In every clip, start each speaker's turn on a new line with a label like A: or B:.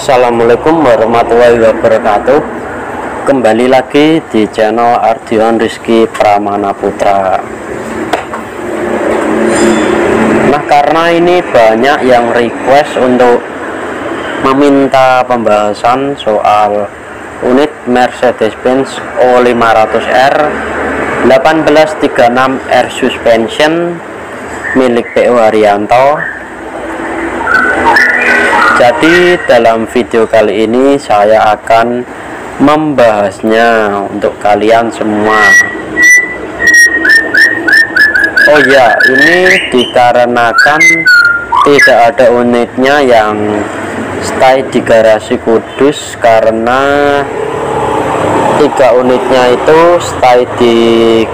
A: Assalamualaikum warahmatullahi wabarakatuh. Kembali lagi di channel Ardion Rizky Pramana Putra. Nah, karena ini banyak yang request untuk meminta pembahasan soal unit Mercedes-Benz O500R 1836 R suspension milik PO Haryanto. Jadi dalam video kali ini saya akan membahasnya untuk kalian semua. Oh ya, ini dikarenakan tidak ada unitnya yang stay di garasi Kudus, karena 3 unitnya itu stay di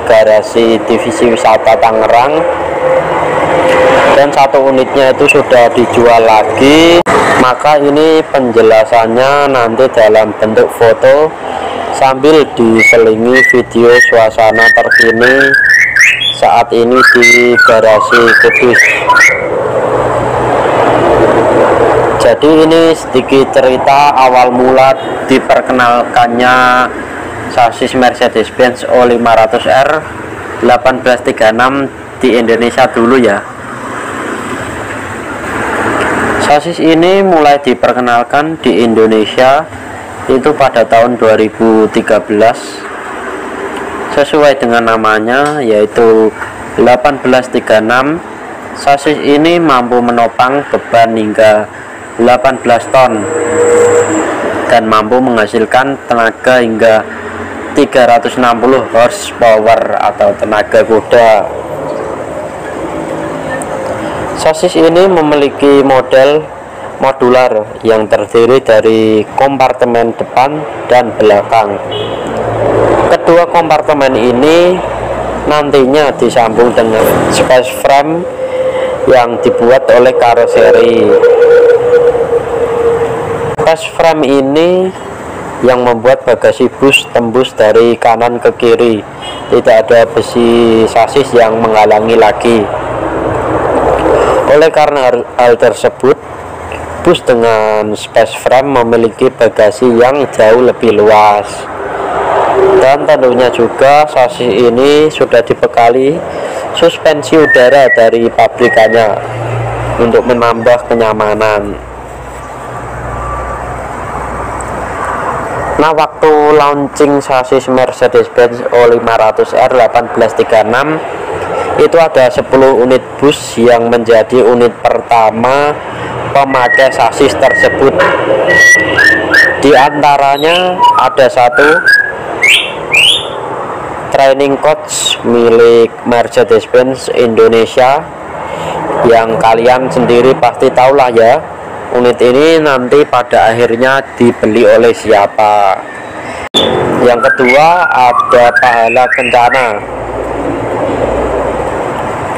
A: garasi divisi wisata Tangerang, dan 1 unitnya itu sudah dijual lagi. Maka ini penjelasannya nanti dalam bentuk foto sambil diselingi video suasana terkini saat ini di garasi Kudus. Jadi ini sedikit cerita awal mula diperkenalkannya sasis Mercedes-Benz O500R 1836 di Indonesia dulu ya. Sasis ini mulai diperkenalkan di Indonesia itu pada tahun 2013 sesuai dengan namanya, yaitu 1836. Sasis ini mampu menopang beban hingga 18 ton dan mampu menghasilkan tenaga hingga 360 horsepower atau tenaga kuda. Sasis ini memiliki model modular yang terdiri dari kompartemen depan dan belakang. Kedua kompartemen ini nantinya disambung dengan space frame yang dibuat oleh karoseri. Space frame ini yang membuat bagasi bus tembus dari kanan ke kiri, tidak ada besi sasis yang menghalangi lagi. Oleh karena hal tersebut, bus dengan space frame memiliki bagasi yang jauh lebih luas. Dan tentunya juga sasis ini sudah dibekali suspensi udara dari pabrikannya untuk menambah kenyamanan. Nah, waktu launching sasis Mercedes-Benz O500R 1836 itu ada 10 unit bus yang menjadi unit pertama pemakai sasis tersebut. Di antaranya ada 1 training coach milik Mercedes-Benz Indonesia, yang kalian sendiri pasti tahulah ya, unit ini nanti pada akhirnya dibeli oleh siapa. Yang kedua ada pahala kencana.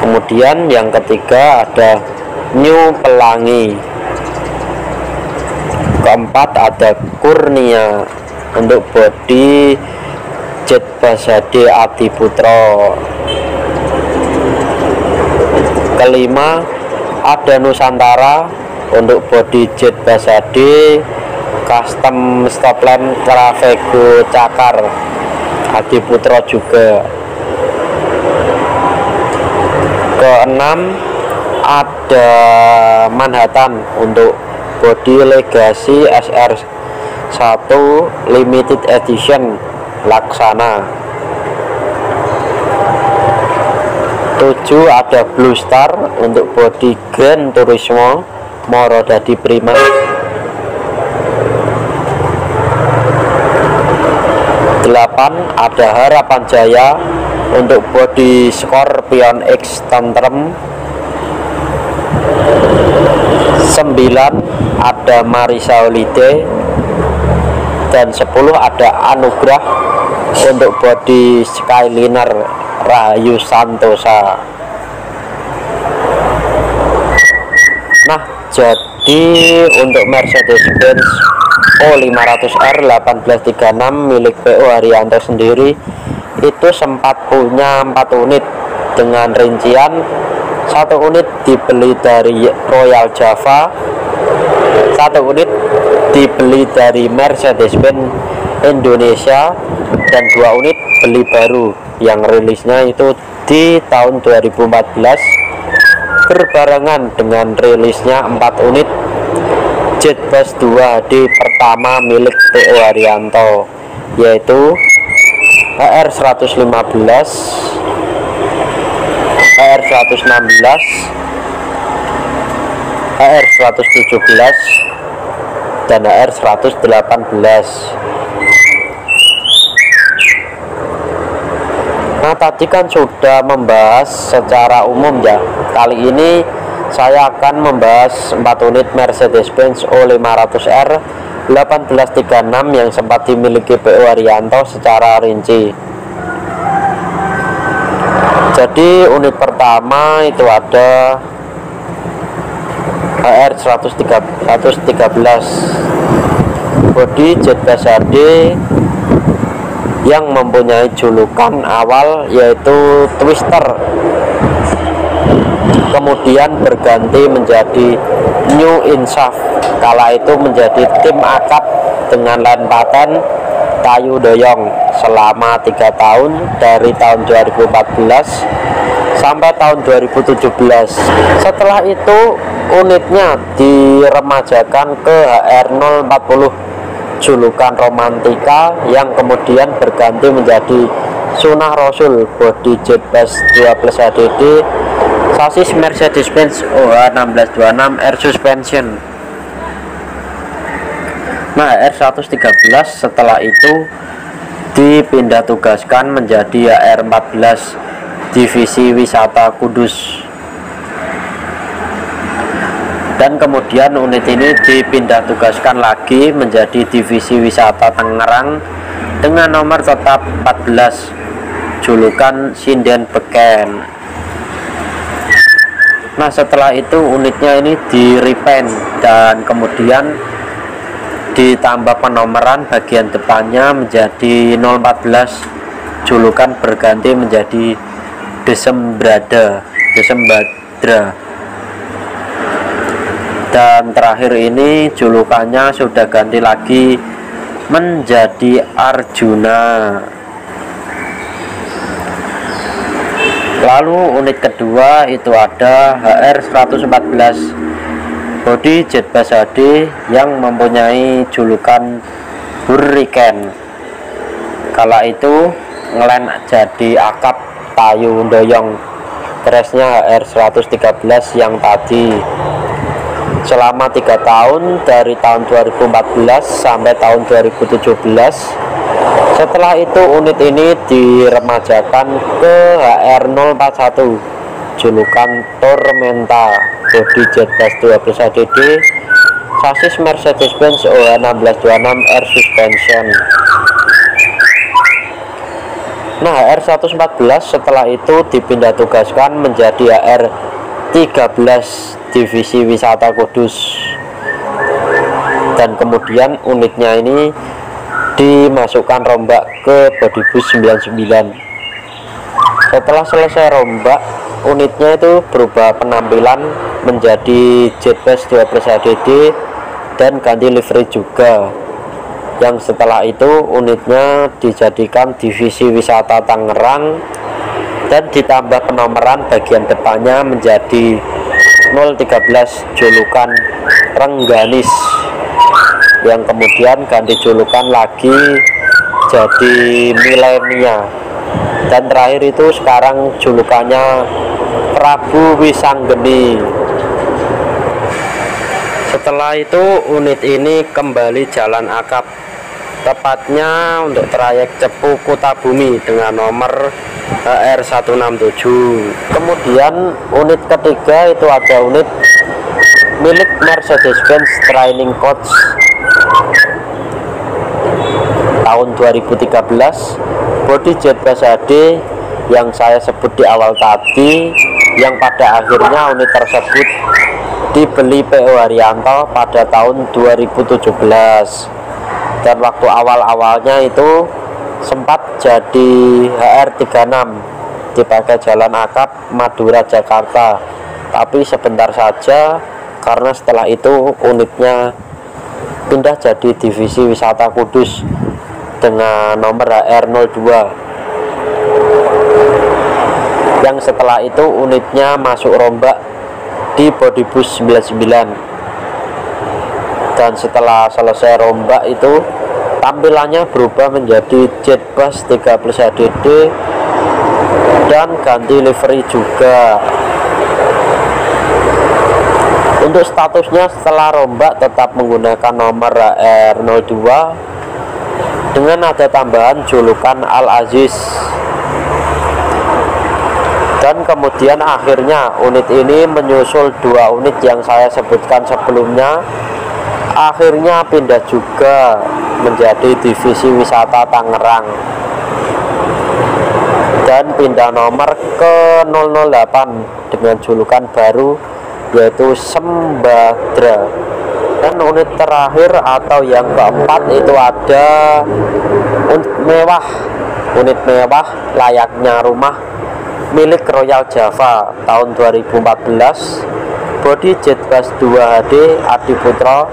A: Kemudian yang ketiga ada New Pelangi. Keempat ada Kurnia untuk bodi Jet Basade Adi Putro. Kelima ada Nusantara untuk bodi Jet Basade custom stoplamp Trafego Cakar Adi Putro juga. Keenam ada Manhattan untuk bodi Legacy SR1 Limited Edition Laksana. 7 ada Blue Star untuk bodi Gran Turismo Morodadi Prima. 8 ada Harapan Jaya untuk bodi Scorpion X Tentrem. 9 ada Marisa Holiday, dan 10 ada Anugrah untuk bodi Skyliner Rahayu Santosa. Nah, jadi untuk Mercedes-Benz O500R 1836 milik PO Haryanto sendiri itu sempat punya 4 unit dengan rincian 1 unit dibeli dari Royal Java, satu unit dibeli dari Mercedes-Benz Indonesia dan 2 unit beli baru yang rilisnya itu di tahun 2014 berbarengan dengan rilisnya 4 unit Jetbus 2HD pertama milik T.O. Haryanto, yaitu HR115, HR116, HR117, dan HR118. Nah, tadi kan sudah membahas secara umum ya. Kali ini saya akan membahas 4 unit Mercedes-Benz O500R 1836 yang sempat dimiliki P.O. Haryanto secara rinci. Jadi unit pertama itu ada HR113 body Jetbus HD yang mempunyai julukan awal yaitu Twister, kemudian berganti menjadi New Insaf, kala itu menjadi tim akap dengan line paten Tayu Doyong selama 3 tahun dari tahun 2014 sampai tahun 2017. Setelah itu unitnya diremajakan ke HR040 julukan Romantika yang kemudian berganti menjadi Sunnah Rasul body Jetbus 2+ HDD, sasis Mercedes-Benz OH1626 Air Suspension. Nah, R113 setelah itu dipindah tugaskan menjadi HR14 Divisi Wisata Kudus, dan kemudian unit ini dipindah tugaskan lagi menjadi Divisi Wisata Tangerang dengan nomor tetap 14 julukan Sinden Beken. Nah, setelah itu unitnya ini di repaint dan kemudian ditambah penomoran bagian depannya menjadi 014 julukan berganti menjadi Desembadra, dan terakhir ini julukannya sudah ganti lagi menjadi Arjuna. Lalu unit kedua itu ada HR114 body Jetbus HD yang mempunyai julukan Hurricane, kala itu ngelend jadi akap Tayu Doyong, crashnya HR113 yang tadi selama 3 tahun dari tahun 2014 sampai tahun 2017. Setelah itu unit ini diremajakan ke HR041 julukan Tormenta body Jetbus 2+ HDD, sasis Mercedes-Benz OH1626 Air Suspension. Nah, HR114 setelah itu dipindah tugaskan menjadi HR13 Divisi Wisata Kudus, dan kemudian unitnya ini dimasukkan rombak ke Bodybus 99. Setelah selesai rombak, unitnya itu berubah penampilan menjadi Jetbus 2+ HDD dan ganti livery juga, yang setelah itu unitnya dijadikan Divisi Wisata Tangerang dan ditambah penomoran bagian depannya menjadi 013 julukan Rengganis, yang kemudian ganti julukan lagi jadi Milenia, dan terakhir itu sekarang julukannya Prabu Wisanggeni. Setelah itu unit ini kembali jalan akap, tepatnya untuk trayek Cepu Kutabumi dengan nomor HR167. Kemudian unit ketiga itu ada unit milik Mercedes-Benz Training Coach tahun 2013 body Jetbus HD yang saya sebut di awal tadi, yang pada akhirnya unit tersebut dibeli P.O. Haryanto pada tahun 2017, dan waktu awal-awalnya itu sempat jadi HR36 dipakai jalan akap Madura Jakarta, tapi sebentar saja karena setelah itu unitnya pindah jadi divisi wisata Kudus dengan nomor HR02, yang setelah itu unitnya masuk rombak di Bodybus 99. Dan setelah selesai rombak itu tampilannya berubah menjadi Jetbus 13 HDD dan ganti livery juga. Untuk statusnya setelah rombak tetap menggunakan nomor HR02 dengan ada tambahan julukan Al-Aziz. Dan kemudian akhirnya unit ini menyusul 2 unit yang saya sebutkan sebelumnya, akhirnya pindah juga menjadi divisi wisata Tangerang dan pindah nomor ke 008 dengan julukan baru yaitu Sembadra. Dan unit terakhir atau yang keempat itu ada unit mewah layaknya rumah milik Royal Java tahun 2014, bodi Jetbus 2 HD Adiputro,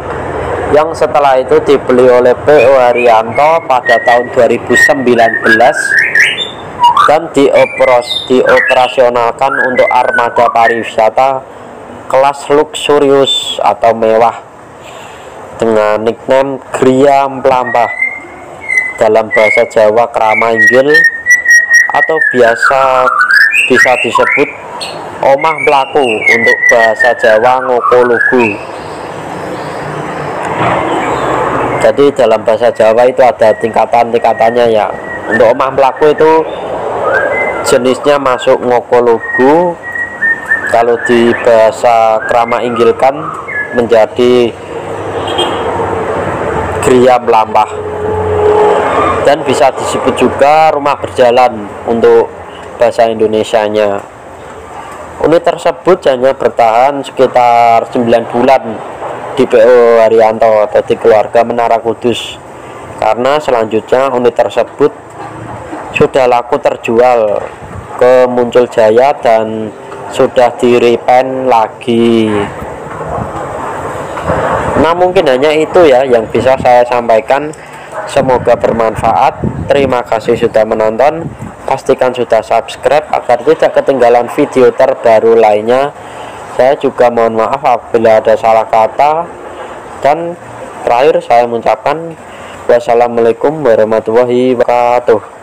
A: yang setelah itu dibeli oleh PO Haryanto pada tahun 2019 dan dioperasionalkan untuk armada pariwisata kelas luxurious atau mewah dengan nickname Gria Mlampah, dalam bahasa Jawa Krama Inggil, atau biasa bisa disebut omah mlaku untuk bahasa Jawa Ngokolugu. Jadi dalam bahasa Jawa itu ada tingkatan-tingkatannya ya. Untuk omah mlaku itu jenisnya masuk Ngokolugu, kalau di bahasa Krama Inggilkan menjadi Gria Mlampah, dan bisa disebut juga rumah berjalan untuk bahasa Indonesianya. Unit tersebut hanya bertahan sekitar 9 bulan di PO Haryanto atau di keluarga Menara Kudus, karena selanjutnya unit tersebut sudah laku terjual ke Muncul Jaya dan sudah di repaint lagi. Nah, mungkin hanya itu ya yang bisa saya sampaikan. Semoga bermanfaat. Terima kasih sudah menonton. Pastikan sudah subscribe agar tidak ketinggalan video terbaru lainnya. Saya juga mohon maaf apabila ada salah kata. Dan terakhir saya mengucapkan wassalamualaikum warahmatullahi wabarakatuh.